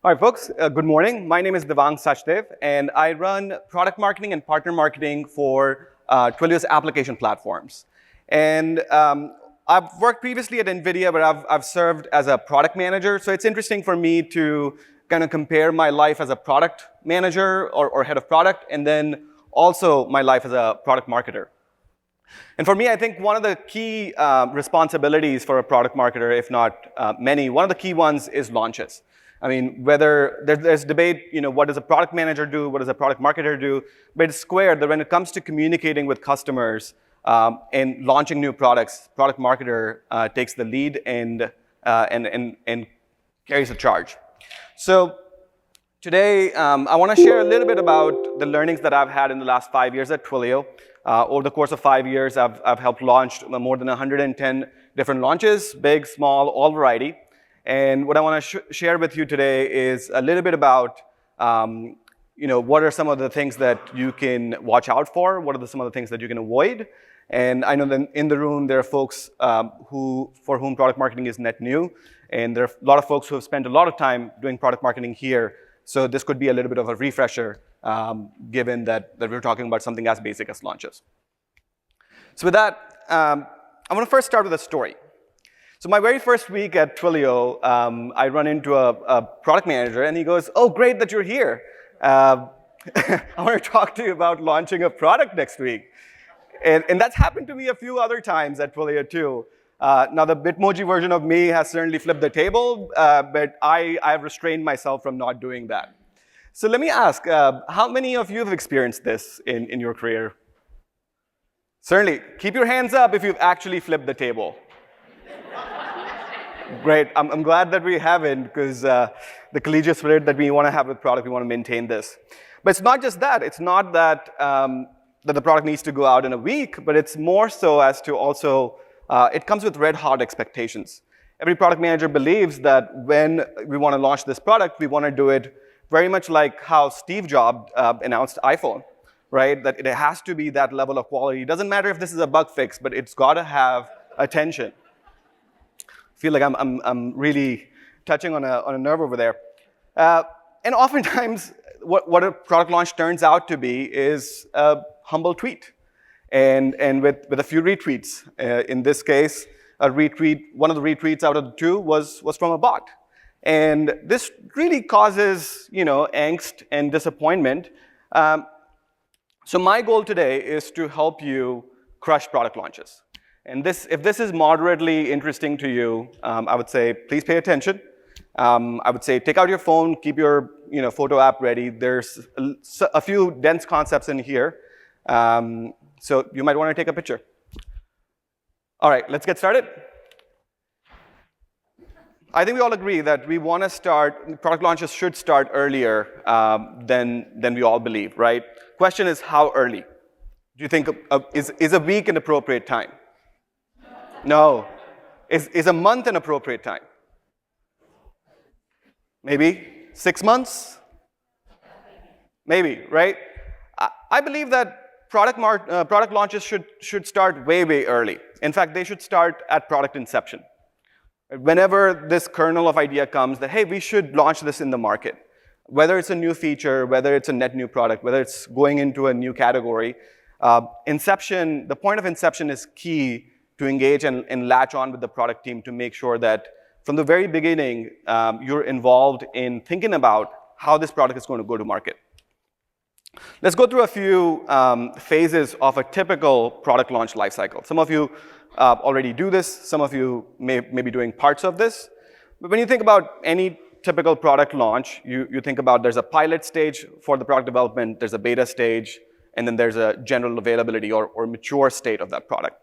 All right, folks, good morning. My name is Devang Sachdev, and I run product marketing and partner marketing for Twilio's application platforms. And I've worked previously at NVIDIA, where I've served as a product manager. So it's interesting for me to kind of compare my life as a product manager or head of product, and then also my life as a product marketer. And for me, I think one of the key responsibilities for a product marketer, if not many, one of the key ones is launches. I mean, whether there's debate, what does a product manager do, what does a product marketer do, but it's clear that when it comes to communicating with customers and launching new products, product marketer takes the lead and carries the charge. So today, I want to share a little bit about the learnings that I've had in the last 5 years at Twilio. Over the course of 5 years, I've helped launch more than 110 different launches, big, small, all variety. And what I want to share with you today is a little bit about, what are some of the things that you can watch out for? What are some of the things that you can avoid? And I know that in the room, there are folks for whom product marketing is net new. And there are a lot of folks who have spent a lot of time doing product marketing here. So this could be a little bit of a refresher, given that we're talking about something as basic as launches. So with that, I want to first start with a story. So my very first week at Twilio, I run into a product manager, and he goes, "Oh, great that you're here. I want to talk to you about launching a product next week." And that's happened to me a few other times at Twilio, too. Now, the Bitmoji version of me has certainly flipped the table, but I've restrained myself from not doing that. So let me ask, how many of you have experienced this in your career? Certainly. Keep your hands up if you've actually flipped the table. Great. I'm glad that we haven't, because the collegiate spirit that we want to have with product, we want to maintain this. But it's not just that. It's not that, that the product needs to go out in a week, but it's more so as to also, it comes with red-hot expectations. Every product manager believes that when we want to launch this product, we want to do it very much like how Steve Jobs announced iPhone, right? That it has to be that level of quality. It doesn't matter if this is a bug fix, but it's got to have attention. I feel like I'm really touching on a nerve over there. And oftentimes, what a product launch turns out to be is a humble tweet, and with a few retweets. In this case, one of the retweets out of the two was from a bot. And this really causes, angst and disappointment. So my goal today is to help you crush product launches. And if this is moderately interesting to you, I would say, please pay attention. I would say, take out your phone, keep your photo app ready. There's a few dense concepts in here. So you might want to take a picture. All right, let's get started. I think we all agree that we want to product launches should start earlier than we all believe, right? Question is, how early? Do you think, is a week an appropriate time? No. Is a month an appropriate time? Maybe 6 months? Maybe, right? I believe that product launches should start way, way early. In fact, they should start at product inception. Whenever this kernel of idea comes that, hey, we should launch this in the market, whether it's a new feature, whether it's a net new product, whether it's going into a new category, the point of inception is key to engage and latch on with the product team to make sure that from the very beginning, you're involved in thinking about how this product is going to go to market. Let's go through a few phases of a typical product launch lifecycle. Some of you already do this. Some of you may be doing parts of this. But when you think about any typical product launch, you think about there's a pilot stage for the product development, there's a beta stage, and then there's a general availability or mature state of that product.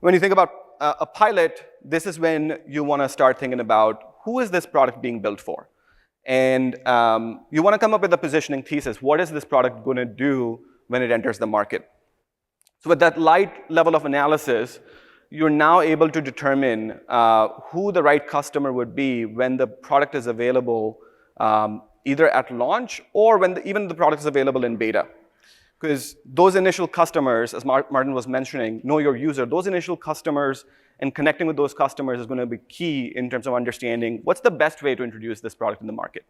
When you think about a pilot, this is when you want to start thinking about who is this product being built for? And you want to come up with a positioning thesis. What is this product going to do when it enters the market? So with that light level of analysis, you're now able to determine who the right customer would be when the product is available either at launch or when even the product is available in beta. Because those initial customers, as Martin was mentioning, know your user. Those initial customers and connecting with those customers is going to be key in terms of understanding what's the best way to introduce this product in the market.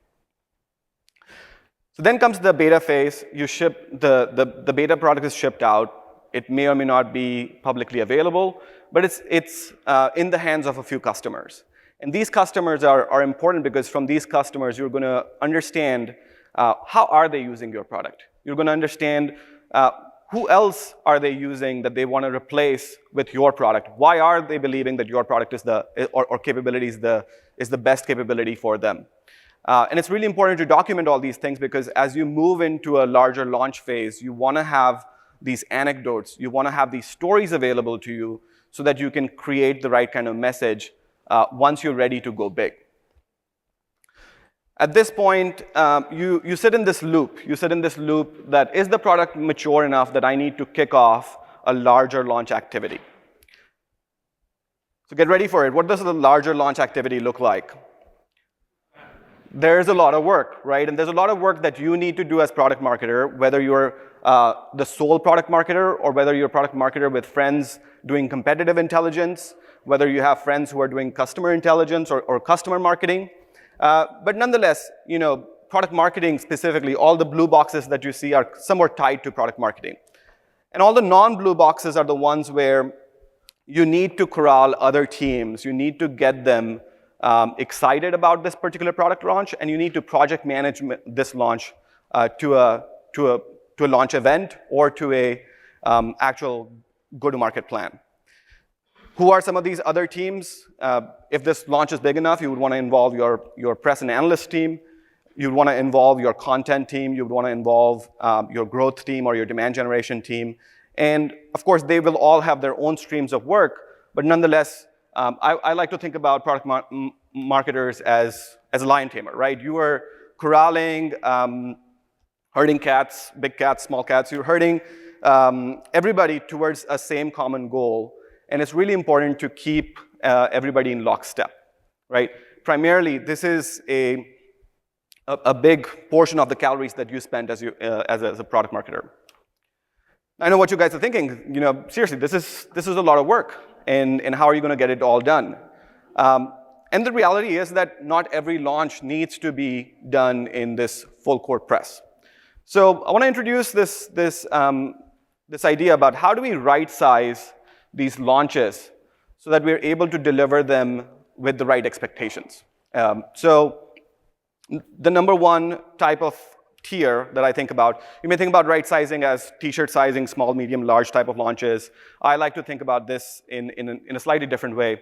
So then comes the beta phase. You ship, the beta product is shipped out. It may or may not be publicly available, but it's in the hands of a few customers. And these customers are important because from these customers, you're gonna understand how are they using your product. You're gonna understand who else are they using that they wanna replace with your product? Why are they believing that your product is or capability is the best capability for them? And it's really important to document all these things because as you move into a larger launch phase, you wanna have these anecdotes, you wanna have these stories available to you so that you can create the right kind of message once you're ready to go big. At this point, you sit in this loop. You sit in this loop that is the product mature enough that I need to kick off a larger launch activity. So get ready for it. What does the larger launch activity look like? There's a lot of work, right? And there's a lot of work that you need to do as product marketer, whether you're the sole product marketer or whether you're a product marketer with friends doing competitive intelligence, whether you have friends who are doing customer intelligence or customer marketing. But nonetheless, product marketing specifically, all the blue boxes that you see are somewhat tied to product marketing. And all the non-blue boxes are the ones where you need to corral other teams. You need to get them excited about this particular product launch, and you need to project manage this launch to a launch event or to a actual go-to-market plan. Who are some of these other teams? If this launch is big enough, you would want to involve your press and analyst team. You'd want to involve your content team. You'd want to involve your growth team or your demand generation team. And of course, they will all have their own streams of work, but nonetheless, I like to think about product marketers as a lion tamer, right? You are corralling, herding cats, big cats, small cats. You're herding everybody towards a same common goal. And it's really important to keep everybody in lockstep, right? Primarily, this is a big portion of the calories that you spend as a product marketer. I know what you guys are thinking. Seriously, this is a lot of work. And how are you going to get it all done? And the reality is that not every launch needs to be done in this full court press. So I want to introduce this idea about how do we right-size these launches so that we're able to deliver them with the right expectations. So the number one type of tier that I think about, you may think about right sizing as t-shirt sizing, small, medium, large type of launches. I like to think about this in a slightly different way.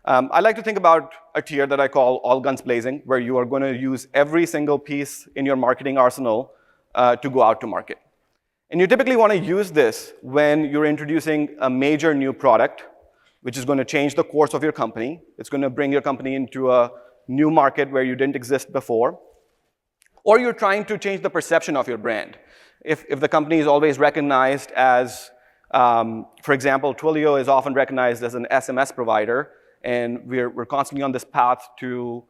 I like to think about a tier that I call all guns blazing, where you are going to use every single piece in your marketing arsenal to go out to market. And you typically want to use this when you're introducing a major new product, which is going to change the course of your company. It's going to bring your company into a new market where you didn't exist before. Or you're trying to change the perception of your brand. If the company is always recognized as, for example, Twilio is often recognized as an SMS provider, and we're constantly on this path to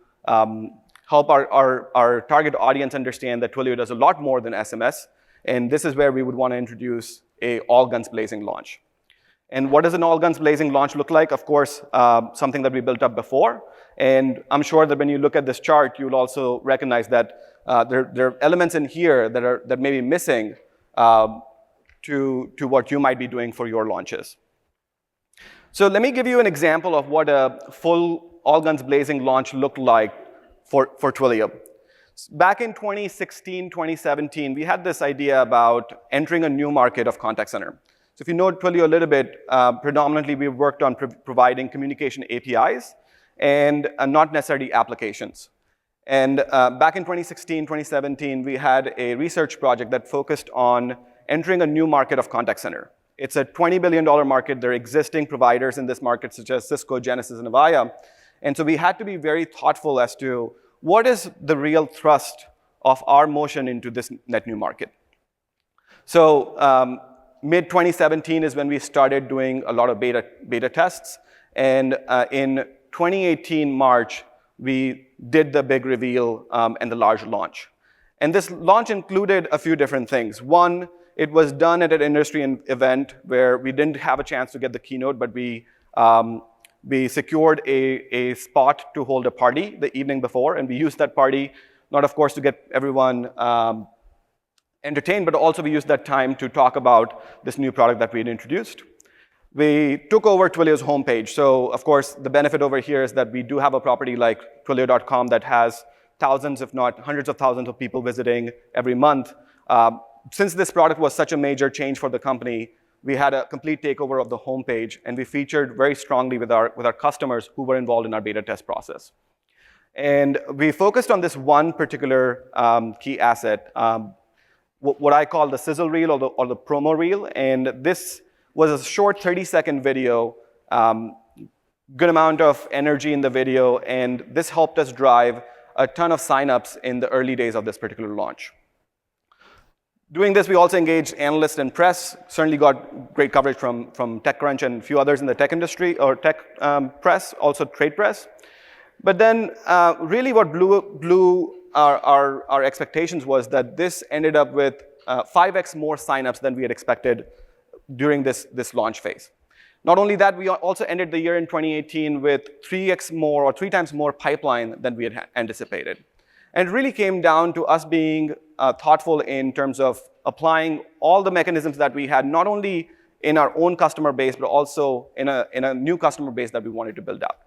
help our target audience understand that Twilio does a lot more than SMS. And this is where we would want to introduce a all guns blazing launch. And what does an all guns blazing launch look like? Of course, something that we built up before. And I'm sure that when you look at this chart, you'll also recognize that there are elements in here that may be missing to what you might be doing for your launches. So let me give you an example of what a full all guns blazing launch looked like for Twilio. Back in 2016, 2017, we had this idea about entering a new market of contact center. So if you know Twilio a little bit, predominantly we've worked on providing communication APIs and not necessarily applications. And back in 2016, 2017, we had a research project that focused on entering a new market of contact center. It's a $20 billion market. There are existing providers in this market, such as Cisco, Genesys, and Avaya. And so we had to be very thoughtful as to what is the real thrust of our motion into this net new market. So mid-2017 is when we started doing a lot of beta tests. And in 2018 March, we did the big reveal and the large launch. And this launch included a few different things. One, it was done at an industry event where we didn't have a chance to get the keynote, but we secured a spot to hold a party the evening before, and we used that party, not of course to get everyone entertain, but also we used that time to talk about this new product that we had introduced. We took over Twilio's homepage. So, of course, the benefit over here is that we do have a property like Twilio.com that has thousands, if not hundreds of thousands of people visiting every month. Since this product was such a major change for the company, we had a complete takeover of the homepage, and we featured very strongly with our customers who were involved in our beta test process. And we focused on this one particular key asset, what I call the sizzle reel or the promo reel. And this was a short 30-second video, good amount of energy in the video, and this helped us drive a ton of signups in the early days of this particular launch. Doing this, we also engaged analysts and press, certainly got great coverage from TechCrunch and a few others in the tech industry, or tech press, also trade press. But then really what blew our expectations was that this ended up with 5x more signups than we had expected during this launch phase. Not only that, we also ended the year in 2018 with 3x more or 3 times more pipeline than we had anticipated. And it really came down to us being thoughtful in terms of applying all the mechanisms that we had, not only in our own customer base, but also in a new customer base that we wanted to build out.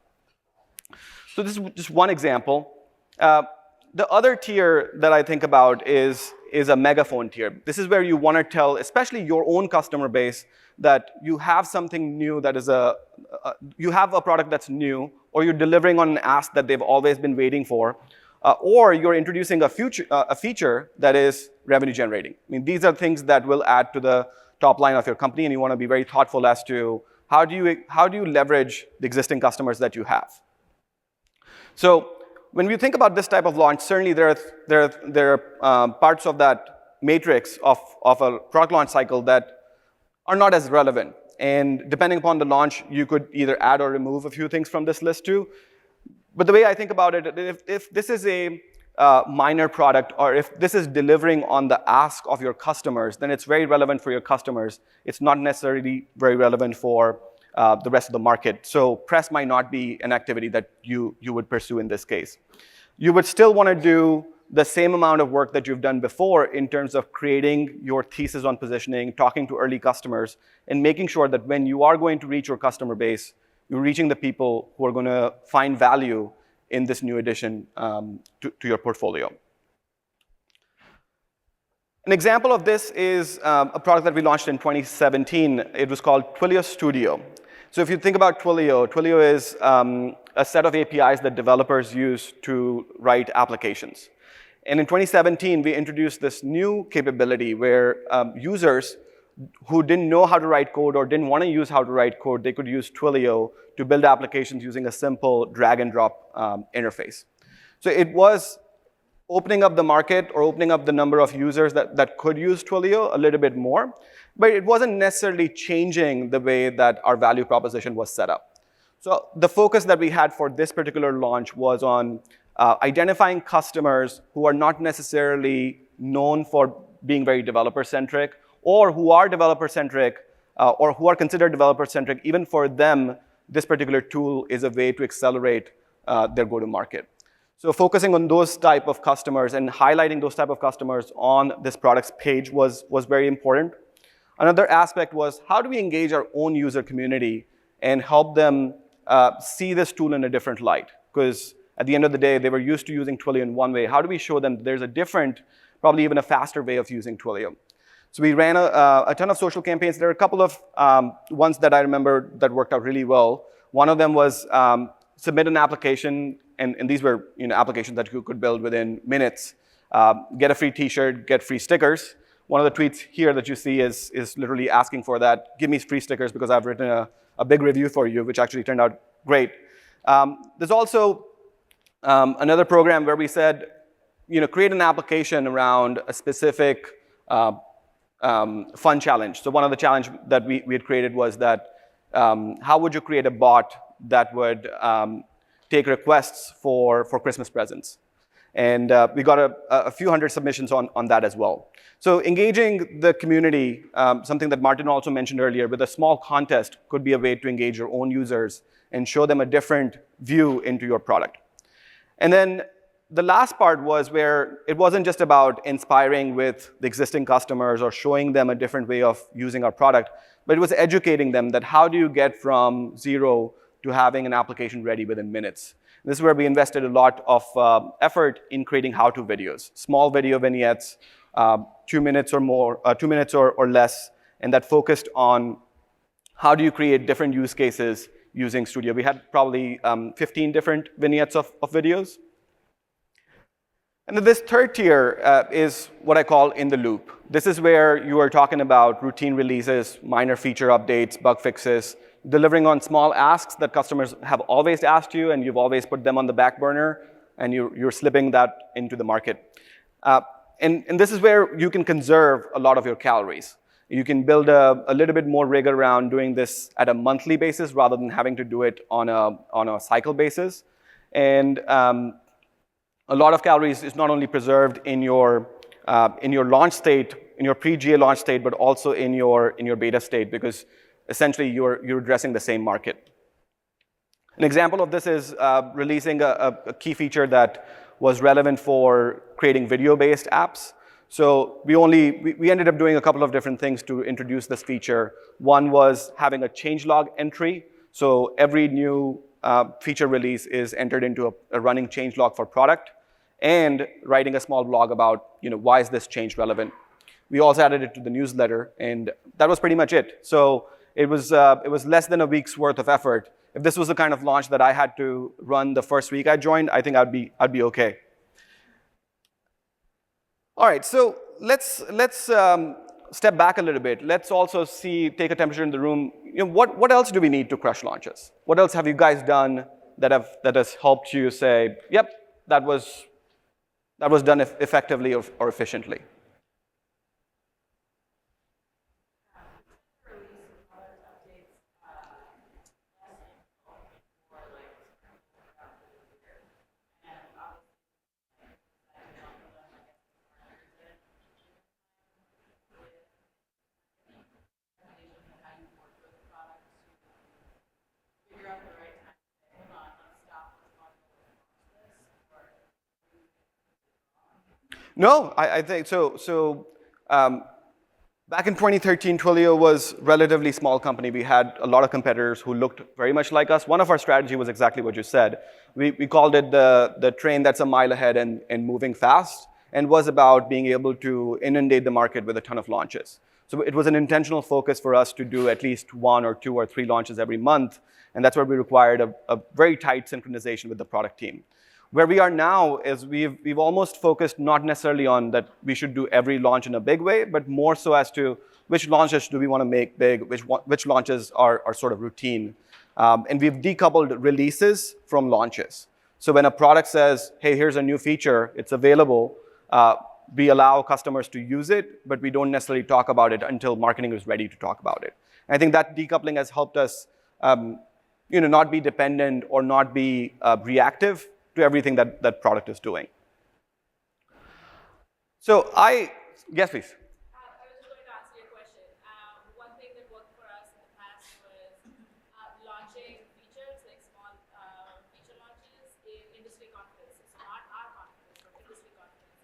So this is just one example. The other tier that I think about is a megaphone tier. This is where you want to tell, especially your own customer base, that you have something new that is you have a product that's new, or you're delivering on an ask that they've always been waiting for, or you're introducing a feature that is revenue generating. I mean, these are things that will add to the top line of your company, and you want to be very thoughtful as to how do you leverage the existing customers that you have. So when we think about this type of launch, certainly there are parts of that matrix of a product launch cycle that are not as relevant. And depending upon the launch, you could either add or remove a few things from this list too. But the way I think about it, if this is a minor product, or if this is delivering on the ask of your customers, then it's very relevant for your customers. It's not necessarily very relevant for the rest of the market. So press might not be an activity that you would pursue in this case. You would still want to do the same amount of work that you've done before in terms of creating your thesis on positioning, talking to early customers, and making sure that when you are going to reach your customer base, you're reaching the people who are going to find value in this new addition to your portfolio. An example of this is a product that we launched in 2017. It was called Twilio Studio. So if you think about Twilio, Twilio is a set of APIs that developers use to write applications. And in 2017, we introduced this new capability where users who didn't know how to write code or didn't want to use how to write code, they could use Twilio to build applications using a simple drag and drop interface. So it was opening up the market or opening up the number of users that could use Twilio a little bit more, but it wasn't necessarily changing the way that our value proposition was set up. So the focus that we had for this particular launch was on identifying customers who are not necessarily known for being very developer-centric, or who are developer-centric, or who are considered developer-centric. Even for them, this particular tool is a way to accelerate their go-to-market. So focusing on those type of customers and highlighting those type of customers on this product's page was very important. Another aspect was, how do we engage our own user community and help them see this tool in a different light? Because at the end of the day, they were used to using Twilio in one way. How do we show them there's a different, probably even a faster way of using Twilio? So we ran a ton of social campaigns. There are a couple of ones that I remember that worked out really well. One of them was submit an application, and these were applications that you could build within minutes. Get a free T-shirt, get free stickers. One of the tweets here that you see is literally asking for that. Give me free stickers because I've written a big review for you, which actually turned out great. There's also another program where we said, create an application around a specific fun challenge. So one of the challenge that we had created was that how would you create a bot that would take requests for Christmas presents? And we got a few hundred submissions on that as well. So engaging the community, something that Martin also mentioned earlier, with a small contest could be a way to engage your own users and show them a different view into your product. And then the last part was where it wasn't just about inspiring with the existing customers or showing them a different way of using our product, but it was educating them that how do you get from zero to having an application ready within minutes. This is where we invested a lot of effort in creating how-to videos, small video vignettes, 2 minutes or more, 2 minutes or less, and that focused on how do you create different use cases using Studio. We had probably 15 different vignettes of videos. And then this third tier is what I call in the loop. This is where you are talking about routine releases, minor feature updates, bug fixes, delivering on small asks that customers have always asked you, and you've always put them on the back burner, and you're slipping that into the market. And this is where you can conserve a lot of your calories. You can build a little bit more rigor around doing this at a monthly basis rather than having to do it on a cycle basis. And a lot of calories is not only preserved in your launch state, in your pre-GA launch state, but also in your beta state, because essentially you're addressing the same market. An example of this is releasing a key feature that was relevant for creating video-based apps. So we ended up doing a couple of different things to introduce this feature. One was having a changelog entry. So every new feature release is entered into a running changelog for product, and writing a small blog about why is this change relevant. We also added it to the newsletter, and that was pretty much it. So it was less than a week's worth of effort. If this was the kind of launch that I had to run the first week I joined, I think I'd be okay. All right, so let's step back a little bit. Let's also take a temperature in the room. What else do we need to crush launches? What else have you guys done that has helped you say, yep, that was done effectively or efficiently? No, I think so. Back in 2013, Twilio was a relatively small company. We had a lot of competitors who looked very much like us. One of our strategy was exactly what you said. We called it the train that's a mile ahead and moving fast, and was about being able to inundate the market with a ton of launches. So it was an intentional focus for us to do at least 1 or 2 or 3 launches every month, and that's where we required a very tight synchronization with the product team. Where we are now is we've almost focused not necessarily on that we should do every launch in a big way, but more so as to which launches do we want to make big, which launches are sort of routine. And we've decoupled releases from launches. So when a product says, hey, here's a new feature, it's available, we allow customers to use it, but we don't necessarily talk about it until marketing is ready to talk about it. And I think that decoupling has helped us not be dependent or not be reactive to everything that product is doing. So yes, please. I was just going to answer your question. One thing that worked for us in the past was launching features, like small feature launches in industry conferences. So not our conference, but industry conference.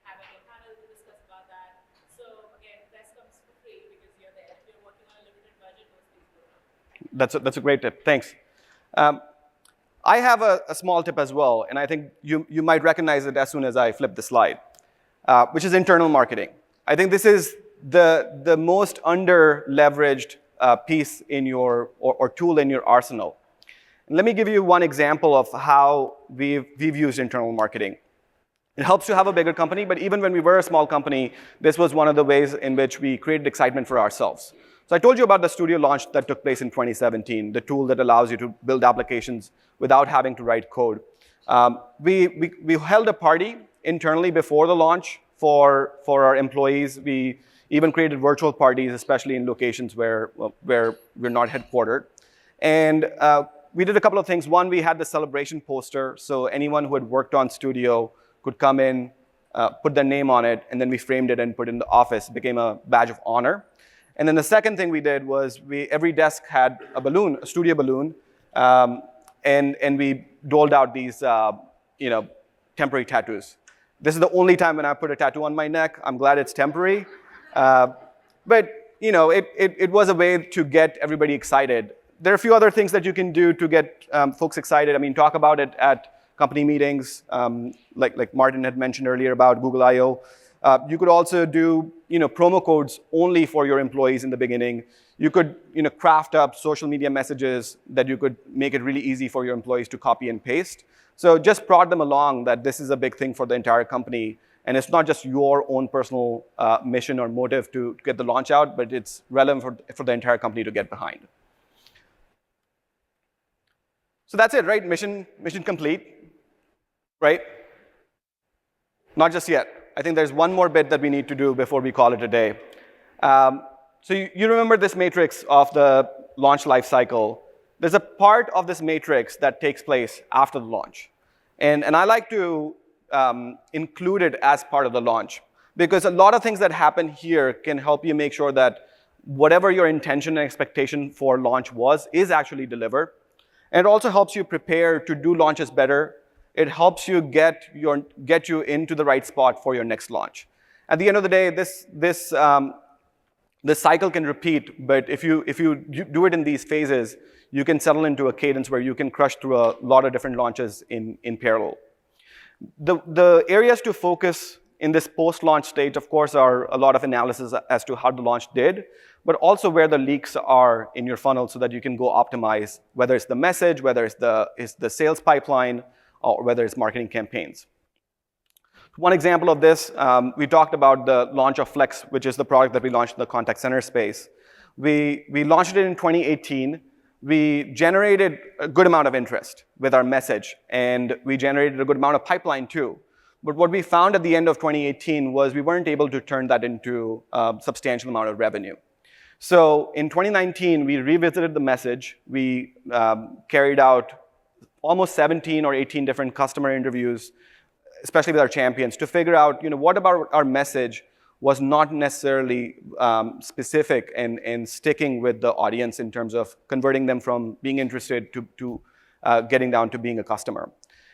Having a panel to discuss about that. So again, press comes for free because you're there. If you're working on a limited budget, those things go down. That's a great tip. Thanks. I have a small tip as well, and I think you might recognize it as soon as I flip the slide, which is internal marketing. I think this is the most under-leveraged piece in or tool in your arsenal. And let me give you one example of how we've used internal marketing. It helps to have a bigger company, but even when we were a small company, this was one of the ways in which we created excitement for ourselves. So I told you about the Studio launch that took place in 2017, the tool that allows you to build applications without having to write code. We held a party internally before the launch for our employees. We even created virtual parties, especially in locations where we're not headquartered. And we did a couple of things. One, we had the celebration poster, so anyone who had worked on Studio could come in, put their name on it, and then we framed it and put it in the office. It became a badge of honor. And then the second thing we did was every desk had a balloon, a Studio balloon, and we doled out these temporary tattoos. This is the only time when I put a tattoo on my neck. I'm glad it's temporary. But it was a way to get everybody excited. There are a few other things that you can do to get folks excited. I mean, talk about it at company meetings, like Martin had mentioned earlier about Google I/O. You could also do promo codes only for your employees in the beginning. You could craft up social media messages that you could make it really easy for your employees to copy and paste. So just prod them along that this is a big thing for the entire company. And it's not just your own personal mission or motive to get the launch out, but it's relevant for the entire company to get behind. So that's it, right? Mission complete, right? Not just yet. I think there's one more bit that we need to do before we call it a day. So you remember this matrix of the launch lifecycle. There's a part of this matrix that takes place after the launch. And I like to include it as part of the launch, because a lot of things that happen here can help you make sure that whatever your intention and expectation for launch is actually delivered. And it also helps you prepare to do launches better. It helps you get you into the right spot for your next launch. At the end of the day, this cycle can repeat, but if you do it in these phases, you can settle into a cadence where you can crush through a lot of different launches in parallel. The areas to focus in this post-launch stage, of course, are a lot of analysis as to how the launch did, but also where the leaks are in your funnel so that you can go optimize, whether it's the message, whether it's the sales pipeline, or whether it's marketing campaigns. One example of this, we talked about the launch of Flex, which is the product that we launched in the contact center space. We launched it in 2018. We generated a good amount of interest with our message, and we generated a good amount of pipeline too. But what we found at the end of 2018 was we weren't able to turn that into a substantial amount of revenue. So in 2019, we revisited the message. We carried out almost 17 or 18 different customer interviews, especially with our champions, to figure out what about our message was not necessarily specific and sticking with the audience in terms of converting them from being interested to getting down to being a customer.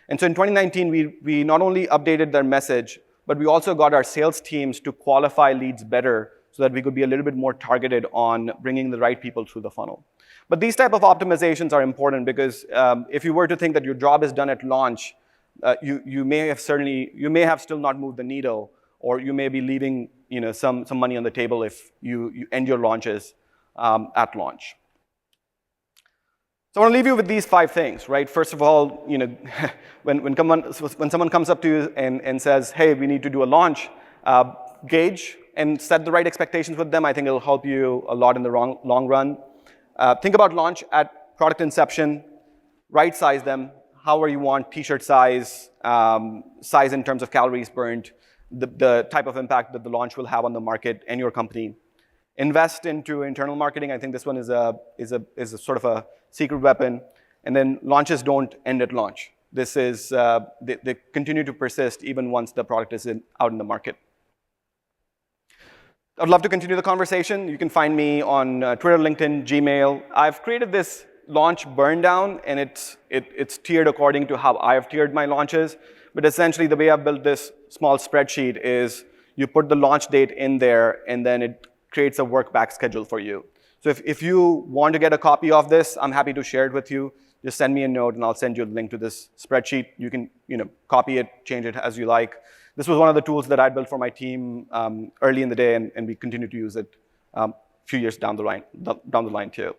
And so in 2019, we not only updated their message, but we also got our sales teams to qualify leads better so that we could be a little bit more targeted on bringing the right people through the funnel. But these type of optimizations are important because if you were to think that your job is done at launch, you may have still not moved the needle, or you may be leaving some money on the table if you end your launches at launch. So I want to leave you with these 5 things, right? First of all, when someone comes up to you and says, hey, we need to do a launch, gauge and set the right expectations with them. I think it'll help you a lot in the long run. Think about launch at product inception, right size them, however you want, t-shirt size, size in terms of calories burned, the type of impact that the launch will have on the market and your company. Invest into internal marketing. I think this one is a sort of a secret weapon. And then launches don't end at launch. This is, they continue to persist even once the product is out in the market. I'd love to continue the conversation. You can find me on Twitter, LinkedIn, Gmail. I've created this launch burn down, and it's tiered according to how I've tiered my launches. But essentially, the way I've built this small spreadsheet is you put the launch date in there, and then it creates a work back schedule for you. So if you want to get a copy of this, I'm happy to share it with you. Just send me a note, and I'll send you a link to this spreadsheet. You can copy it, change it as you like. This was one of the tools that I built for my team early in the day, and we continue to use it a few years down the line too.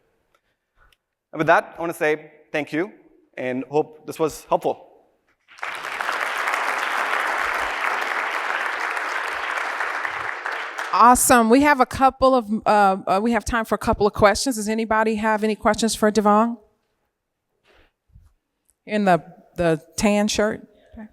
And with that, I want to say thank you, and hope this was helpful. Awesome. We have we have time for a couple of questions. Does anybody have any questions for Devang? In the tan shirt. Okay.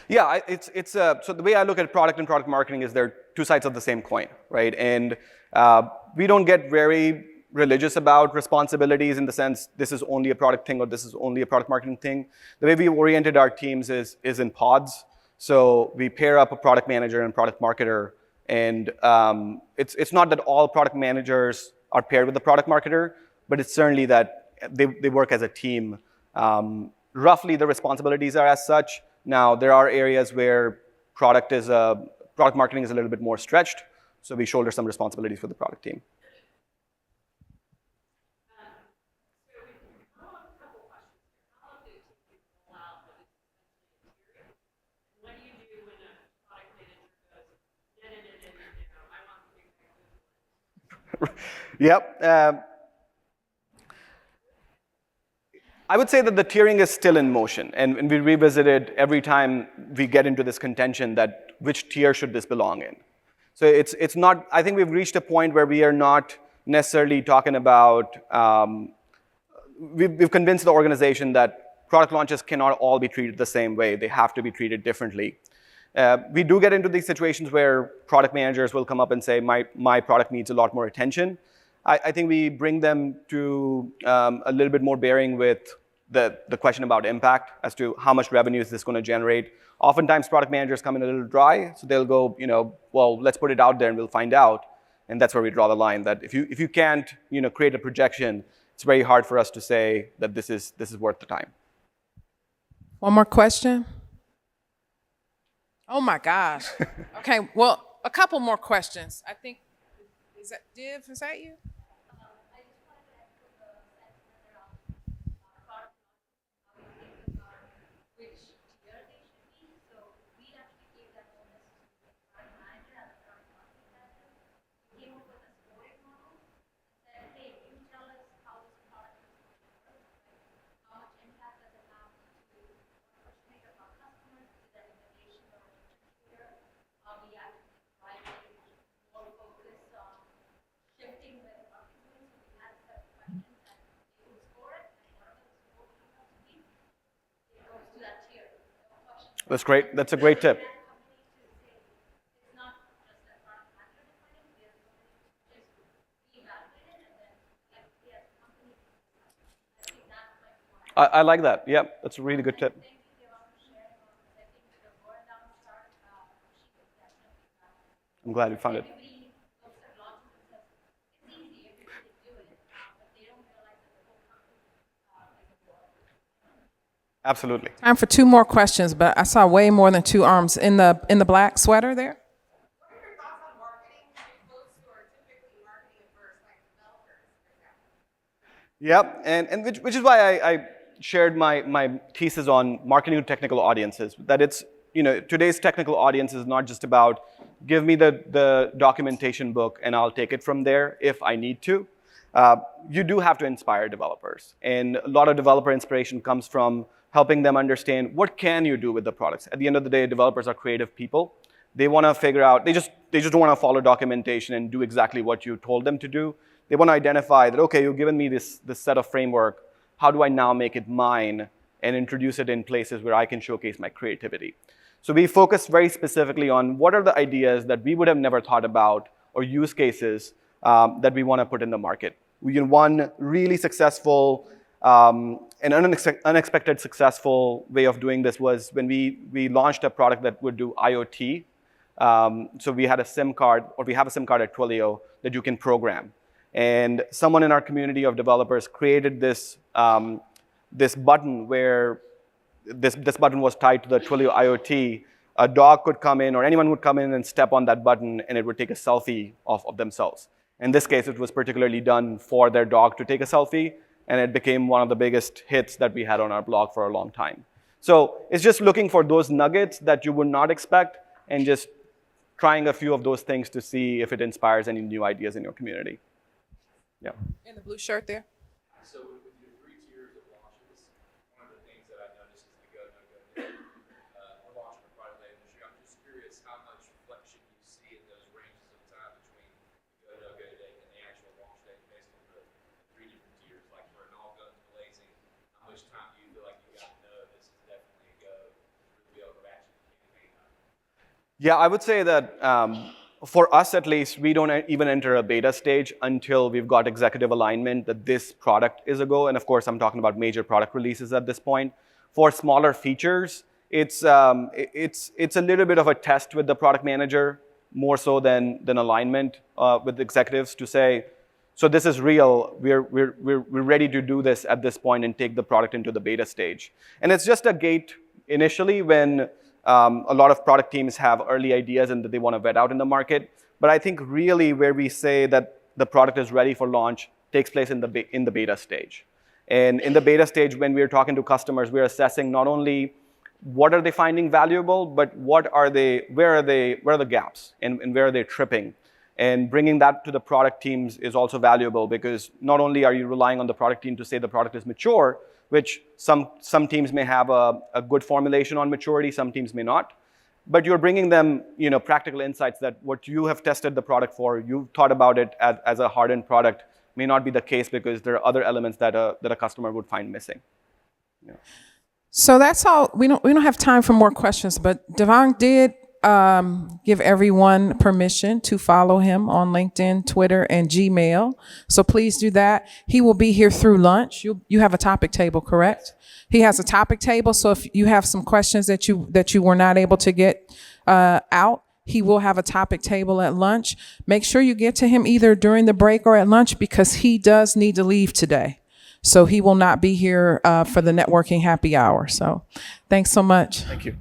Yeah, so the way I look at product and product marketing is they're 2 sides of the same coin, right? And we don't get very religious about responsibilities in the sense this is only a product thing or this is only a product marketing thing. The way we've oriented our teams is in pods. So we pair up a product manager and product marketer And it's not that all product managers are paired with the product marketer, but it's certainly that they work as a team. Roughly, the responsibilities are as such. Now, there are areas where product marketing is a little bit more stretched, so we shoulder some responsibilities for the product team. Yep. I would say that the tiering is still in motion, and we revisit it every time we get into this contention that which tier should this belong in. So it's not, I think we've reached a point where we are not necessarily talking about, we've convinced the organization that product launches cannot all be treated the same way. They have to be treated differently. We do get into these situations where product managers will come up and say, my product needs a lot more attention. I think we bring them to a little bit more bearing with the question about impact as to how much revenue is this going to generate. Oftentimes, product managers come in a little dry, so they'll go, well, let's put it out there and we'll find out. And that's where we draw the line, that if you can't create a projection, it's very hard for us to say that this is worth the time. One more question? Oh my gosh. Okay, well, a couple more questions. I think, is that Div, is that you? That's great. That's a great tip. I like that. Yeah, that's a really good tip. I'm glad you found it. Absolutely. Time for two more questions, but I saw way more than two arms in the black sweater there. What are your thoughts on marketing to folks who are typically marketing averse, like developers, for example? Yep, and which is why I shared my thesis on marketing to technical audiences. That it's, today's technical audience is not just about give me the documentation book and I'll take it from there if I need to. You do have to inspire developers, and a lot of developer inspiration comes from helping them understand what can you do with the products. At the end of the day, developers are creative people. They want to figure out, they just don't want to follow documentation and do exactly what you told them to do. They want to identify that, okay, you've given me this set of framework. How do I now make it mine and introduce it in places where I can showcase my creativity? So we focus very specifically on what are the ideas that we would have never thought about or use cases that we want to put in the market. One really successful an unexpected successful way of doing this was when we launched a product that would do IoT. So we had a SIM card, or we have a SIM card at Twilio that you can program. And someone in our community of developers created this button where this button was tied to the Twilio IoT. A dog could come in, or anyone would come in and step on that button, and it would take a selfie of themselves. In this case, it was particularly done for their dog to take a selfie, and it became one of the biggest hits that we had on our blog for a long time. So it's just looking for those nuggets that you would not expect, and just trying a few of those things to see if it inspires any new ideas in your community. Yeah. In the blue shirt there. So with your 3 tiers of launches, one of the things that I noticed is the go, no go day. We're launching a product late industry. I'm just curious how much flexion you see in those ranges of time between the go, no go date and the actual launch date based on the 3 different tiers. Like for an all guns blazing, how much time do you feel like you got to know this is definitely a go for the overreaction campaign? Yeah, I would say that for us at least, we don't even enter a beta stage until we've got executive alignment that this product is a go. And of course, I'm talking about major product releases at this point. For smaller features, it's a little bit of a test with the product manager more so than alignment with executives to say, so this is real. We're ready to do this at this point and take the product into the beta stage. And it's just a gate initially when a lot of product teams have early ideas and that they want to vet out in the market. But I think really where we say that the product is ready for launch takes place in the beta stage. And in the beta stage, when we're talking to customers, we're assessing not only what are they finding valuable, but where are the gaps and where are they tripping. And bringing that to the product teams is also valuable because not only are you relying on the product team to say the product is mature, which some teams may have a good formulation on maturity, some teams may not, but you're bringing them practical insights that what you have tested the product for, you've thought about it as a hardened product, may not be the case because there are other elements that a customer would find missing. Yeah. So that's all. We don't have time for more questions, but Devang did give everyone permission to follow him on LinkedIn, Twitter, and Gmail. So please do that. He will be here through lunch. You have a topic table, correct? He has a topic table. So if you have some questions that you were not able to get out, he will have a topic table at lunch. Make sure you get to him either during the break or at lunch because he does need to leave today. So he will not be here for the networking happy hour. So thanks so much. Thank you.